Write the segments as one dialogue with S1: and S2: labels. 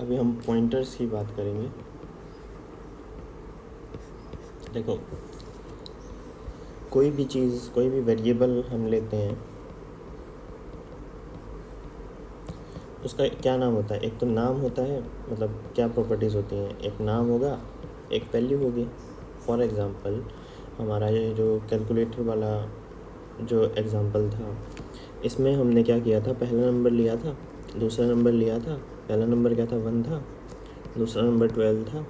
S1: अभी हम पॉइंटर्स की बात करेंगे। देखो, कोई भी चीज़, कोई भी वेरिएबल हम लेते हैं, उसका क्या नाम होता है? एक तो नाम होता है, मतलब क्या प्रॉपर्टीज़ होती हैं, एक नाम होगा, एक वैल्यू होगी। फॉर एग्ज़ाम्पल, हमारा ये जो कैलकुलेटर वाला जो एग्ज़ाम्पल था, इसमें हमने क्या किया था, पहला नंबर लिया था, दूसरा नंबर लिया था। पहला नंबर क्या था? 1 था, दूसरा नंबर 12 था।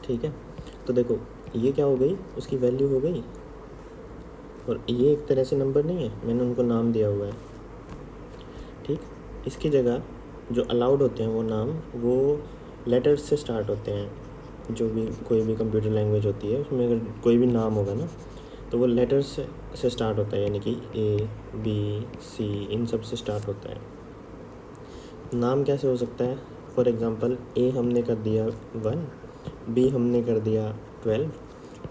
S1: ठीक है, तो देखो ये क्या हो गई, उसकी वैल्यू हो गई। और ये एक तरह से नंबर नहीं है, मैंने उनको नाम दिया हुआ है। ठीक, इसकी जगह जो अलाउड होते हैं वो नाम, वो लेटर्स से स्टार्ट होते हैं। जो भी कोई भी कंप्यूटर लैंग्वेज होती है, उसमें अगर कोई भी नाम होगा ना, तो वो लेटर्स से स्टार्ट होता है, यानी कि ए, बी, सी, इन सब से स्टार्ट होता है। नाम कैसे हो सकता है? फॉर एग्ज़ाम्पल, ए हमने कर दिया 1, बी हमने कर दिया 12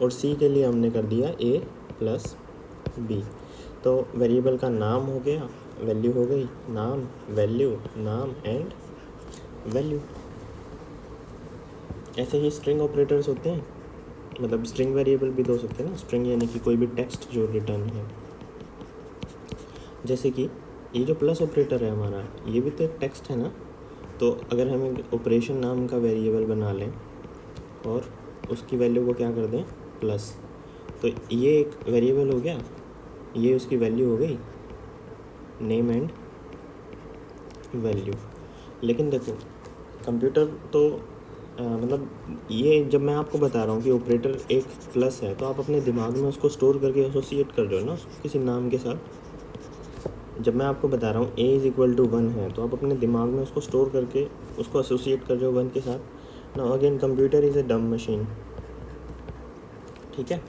S1: और सी के लिए हमने कर दिया ए प्लस बी। तो वेरिएबल का नाम हो गया, वैल्यू हो गई, नाम, वैल्यू, नाम एंड वैल्यू। ऐसे ही स्ट्रिंग ऑपरेटर्स होते हैं, मतलब स्ट्रिंग वेरिएबल भी हो सकते हैं ना। स्ट्रिंग यानी कि कोई भी टेक्स्ट जो रिटर्न है, जैसे कि ये जो प्लस ऑपरेटर है हमारा, ये भी तो एक टेक्स्ट है ना। तो अगर हम एक ऑपरेशन नाम का वेरिएबल बना लें और उसकी वैल्यू को क्या कर दें, प्लस, तो ये एक वेरिएबल हो गया, ये उसकी वैल्यू हो गई, नेम एंड वैल्यू। लेकिन देखो, कंप्यूटर तो मतलब ये जब मैं आपको बता रहा हूँ कि ऑपरेटर एक प्लस है, तो आप अपने दिमाग में उसको स्टोर करके एसोसिएट कर रहे हो ना उसको किसी नाम के साथ। जब मैं आपको बता रहा हूँ a इज़ इक्वल टू 1 है, तो आप अपने दिमाग में उसको स्टोर करके उसको एसोसिएट कर रहे हो 1 के साथ। Now again, computer is a डम मशीन। ठीक है,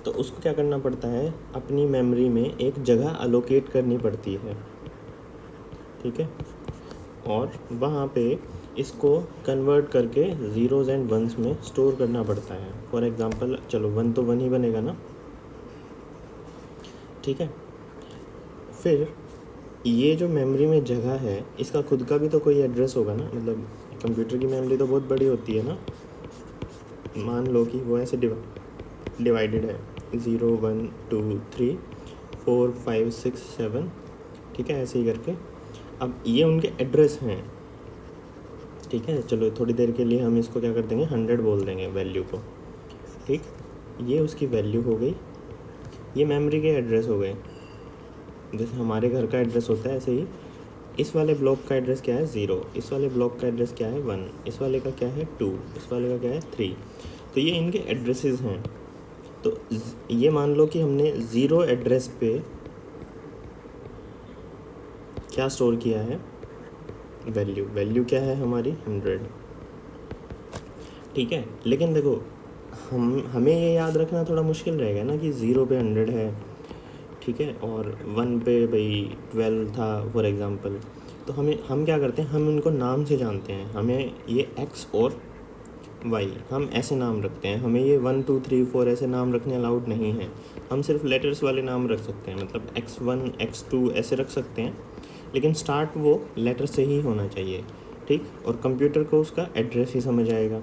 S1: तो उसको क्या करना पड़ता है, अपनी मेमोरी में एक जगह अलोकेट करनी पड़ती है। ठीक है, और वहाँ पे इसको कन्वर्ट करके ज़ीरोज़ एंड वंस में स्टोर करना पड़ता है। फॉर एग्ज़ाम्पल, चलो 1 तो 1 ही बनेगा ना। ठीक है, फिर ये जो मेमोरी में जगह है, इसका खुद का भी तो कोई एड्रेस होगा ना। मतलब कंप्यूटर की मेमोरी तो बहुत बड़ी होती है ना। मान लो कि वो ऐसे डिवाइडेड है, 0 1 2 3 4 5 6 7। ठीक है, ऐसे ही करके। अब ये उनके एड्रेस हैं। ठीक है, चलो थोड़ी देर के लिए हम इसको क्या कर देंगे, 100 बोल देंगे वैल्यू को। ठीक, ये उसकी वैल्यू हो गई, ये मेमोरी के एड्रेस हो गए। जैसे हमारे घर का एड्रेस होता है, ऐसे ही इस वाले ब्लॉक का एड्रेस क्या है, 0, इस वाले ब्लॉक का एड्रेस क्या है, 1, इस वाले का क्या है, 2, इस वाले का क्या है, 3। तो ये इनके एड्रेसेस हैं। तो ये मान लो कि हमने 0 एड्रेस पे क्या स्टोर किया है, वैल्यू। वैल्यू क्या है हमारी, 100। ठीक है, लेकिन देखो, हमें ये याद रखना थोड़ा मुश्किल रहेगा ना कि 0 पे 100 है। ठीक है, और 1 पे भाई 12 था फॉर एग्ज़ाम्पल। तो हम क्या करते हैं, हम उनको नाम से जानते हैं। हमें ये x और y हम ऐसे नाम रखते हैं। हमें ये 1 2 3 4 ऐसे नाम रखने अलाउड नहीं है। हम सिर्फ लेटर्स वाले नाम रख सकते हैं, मतलब x1 x2 ऐसे रख सकते हैं, लेकिन स्टार्ट वो लेटर से ही होना चाहिए। ठीक, और कंप्यूटर को उसका एड्रेस ही समझ आएगा।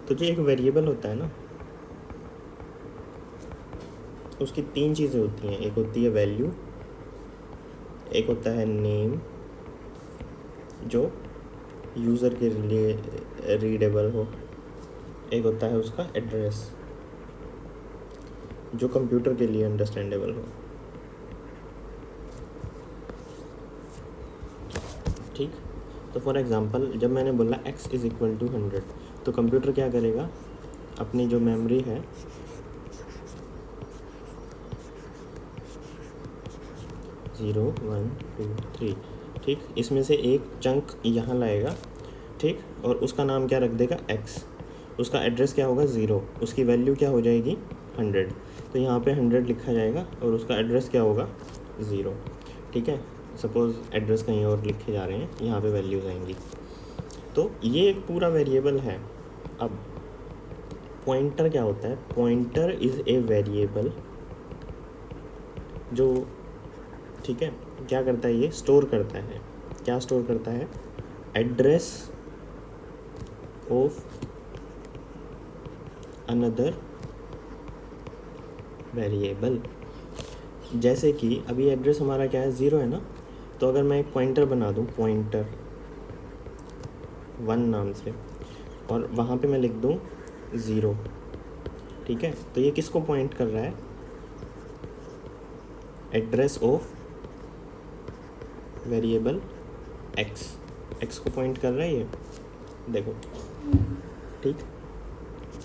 S1: तो जो एक वेरिएबल होता है ना, उसकी 3 चीज़ें होती हैं। एक होती है वैल्यू, एक होता है नेम जो यूज़र के लिए रीडेबल हो, एक होता है उसका एड्रेस जो कंप्यूटर के लिए अंडरस्टैंडेबल हो। ठीक, तो फॉर एग्ज़ाम्पल, जब मैंने बोला x इज़ इक्वल टू 100, तो कंप्यूटर क्या करेगा, अपनी जो मेमोरी है, 0 1 2 3, ठीक, इसमें से एक चंक यहाँ लाएगा। ठीक, और उसका नाम क्या रख देगा, x। उसका एड्रेस क्या होगा, 0। उसकी वैल्यू क्या हो जाएगी, 100। तो यहाँ पे 100 लिखा जाएगा और उसका एड्रेस क्या होगा, 0। ठीक है, सपोज़ एड्रेस कहीं और लिखे जा रहे हैं, यहाँ पे वैल्यूज़ आएंगी। तो ये एक पूरा वेरिएबल है। अब पॉइंटर क्या होता है, पॉइंटर इज़ ए वेरिएबल जो ठीक है, क्या करता है ये, स्टोर करता है, क्या स्टोर करता है, एड्रेस ऑफ अनदर वेरिएबल। जैसे कि अभी एड्रेस हमारा क्या है, 0 है ना, तो अगर मैं एक पॉइंटर बना दूँ, पॉइंटर 1 नाम से, और वहाँ पे मैं लिख दूँ 0, ठीक है, तो ये किसको पॉइंट कर रहा है, एड्रेस ऑफ वेरिएबल एक्स को पॉइंट कर रहा है ये, देखो, ठीक।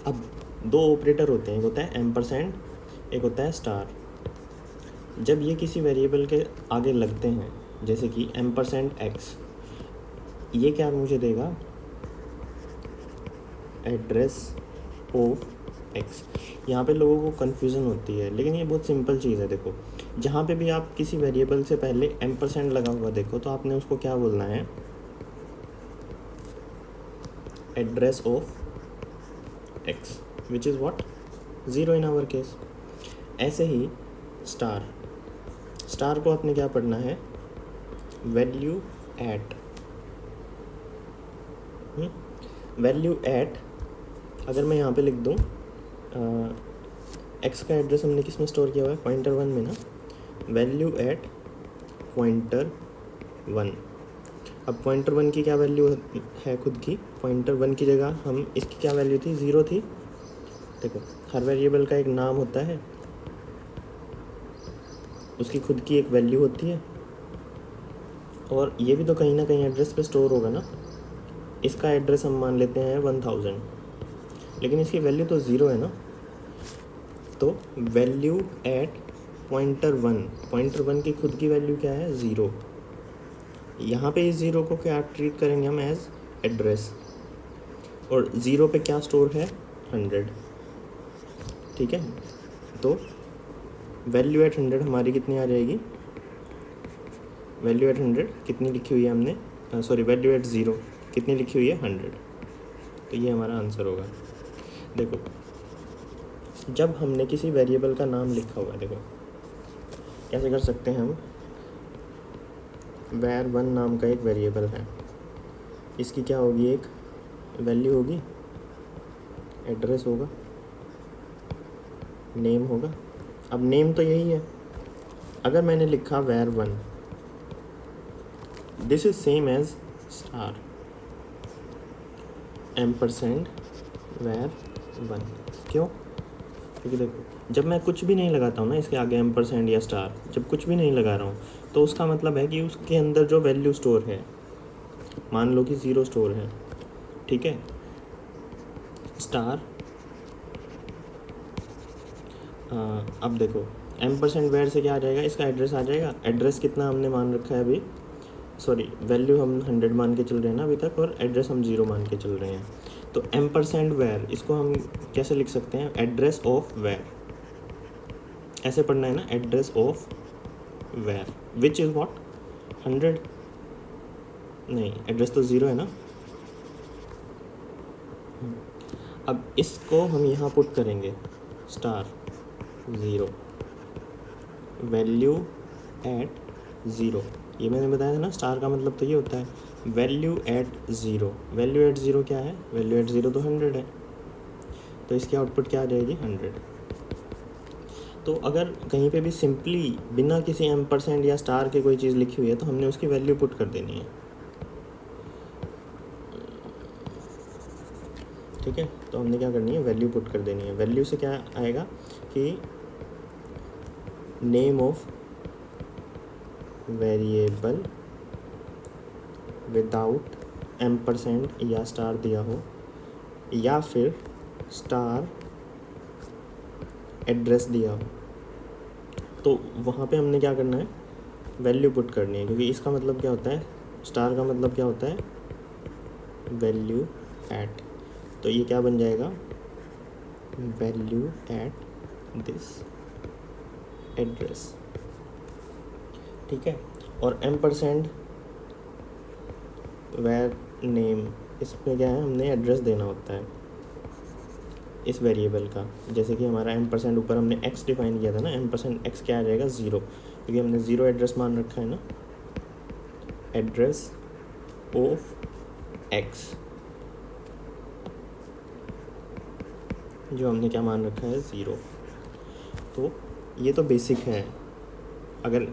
S1: अब दो ऑपरेटर होते हैं, एक होता है एम्परसेंड, एक होता है स्टार। जब ये किसी वेरिएबल के आगे लगते हैं, जैसे कि एम्परसेंड एक्स, ये क्या मुझे देगा, एड्रेस ऑफ एक्स। यहाँ पे लोगों को कन्फ्यूज़न होती है, लेकिन ये बहुत सिंपल चीज़ है। देखो, जहाँ पे भी आप किसी वेरिएबल से पहले एम्परसेंड लगा हुआ देखो, तो आपने उसको क्या बोलना है, address of X, which is what, 0 in our case. ऐसे ही स्टार को आपने क्या पढ़ना है, वैल्यू एट, अगर मैं यहाँ पे लिख दूँ एक्स का एड्रेस हमने किस में स्टोर किया हुआ है, पॉइंटर 1 में ना, वैल्यू एट पॉइंटर 1। अब पॉइंटर 1 की क्या वैल्यू है खुद की, पॉइंटर 1 की जगह हम इसकी क्या वैल्यू थी, 0 थी। देखो, हर वेरिएबल का एक नाम होता है, उसकी खुद की एक वैल्यू होती है, और ये भी तो कहीं ना कहीं एड्रेस पे स्टोर होगा ना। इसका एड्रेस हम मान लेते हैं 1000, लेकिन इसकी वैल्यू तो 0 है ना, तो वैल्यू एट पॉइंटर 1 की खुद की वैल्यू क्या है, 0। यहाँ पे इस 0 को क्या ट्रीट करेंगे हम, एज एड्रेस, और 0 पे क्या स्टोर है, 100, ठीक है। तो वैल्यू एट 100 हमारी कितनी आ जाएगी, वैल्यू एट 100 कितनी लिखी हुई है हमने, सॉरी, वैल्यू एट 0 कितनी लिखी हुई है, 100। तो ये हमारा आंसर होगा। देखो, जब हमने किसी वेरिएबल का नाम लिखा हुआ है, देखो कैसे कर सकते हैं हम, var1 नाम का एक वेरिएबल है, इसकी क्या होगी, एक वैल्यू होगी, एड्रेस होगा, नेम होगा। अब नेम तो यही है, अगर मैंने लिखा var1, this is same as star ampersand var1। क्यों, क्योंकि देखो, जब मैं कुछ भी नहीं लगाता हूँ ना इसके आगे, एम्परसेंड या स्टार, जब कुछ भी नहीं लगा रहा हूँ, तो उसका मतलब है कि उसके अंदर जो वैल्यू स्टोर है, मान लो कि 0 स्टोर है, ठीक है। स्टार, अब देखो, एम्परसेंड वेर से क्या आ जाएगा, इसका एड्रेस आ जाएगा। एड्रेस कितना हमने मान रखा है अभी, सॉरी, वैल्यू हम 100 मान के चल रहे हैं ना अभी तक, और एड्रेस हम 0 मान के चल रहे हैं। तो एम्परसेंड वेर, इसको हम कैसे लिख सकते हैं, एड्रेस ऑफ वेर, ऐसे पढ़ना है ना, address of var, which is what, 100, नहीं, एड्रेस तो 0 है ना। अब इसको हम यहाँ पुट करेंगे, स्टार 0, वैल्यू एट 0, ये मैंने बताया था ना, स्टार का मतलब तो ये होता है, वैल्यू एट 0। वैल्यू एट 0 क्या है, वैल्यू एट 0 तो 100 है, तो इसकी आउटपुट क्या आ जाएगी, 100। तो अगर कहीं पे भी सिंपली बिना किसी एम्परसेंड या स्टार के कोई चीज़ लिखी हुई है, तो हमने उसकी वैल्यू पुट कर देनी है, ठीक है। तो हमने क्या करनी है, वैल्यू पुट कर देनी है। वैल्यू से क्या आएगा कि name of variable without ampersand या स्टार दिया हो, या फिर स्टार एड्रेस दिया हो, तो वहाँ पे हमने क्या करना है, वैल्यू पुट करनी है, क्योंकि इसका मतलब क्या होता है, स्टार का मतलब क्या होता है, वैल्यू एट। तो ये क्या बन जाएगा, वैल्यू एट दिस एड्रेस, ठीक है। और एम्परसेंड वेर नेम, इसमें क्या है, हमने एड्रेस देना होता है इस वेरिएबल का। जैसे कि हमारा एम्परसेंड ऊपर हमने एक्स डिफाइन किया था ना, एम्परसेंड एक्स क्या आ जाएगा, 0, क्योंकि हमने ज़ीरो एड्रेस मान रखा है ना, एड्रेस ऑफ एक्स, जो हमने क्या मान रखा है, ज़ीरो। तो ये तो बेसिक है। अगर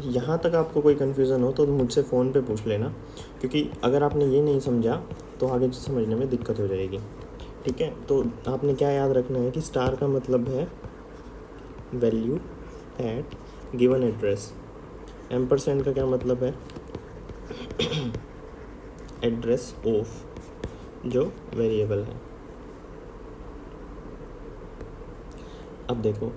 S1: यहाँ तक आपको कोई कन्फ्यूज़न हो तो मुझसे फ़ोन पे पूछ लेना, क्योंकि अगर आपने ये नहीं समझा तो आगे समझने में दिक्कत हो जाएगी। ठीक है, तो आपने क्या याद रखना है कि स्टार का मतलब है value at given address, ampersand का क्या मतलब है, एड्रेस ऑफ जो वेरिएबल है। अब देखो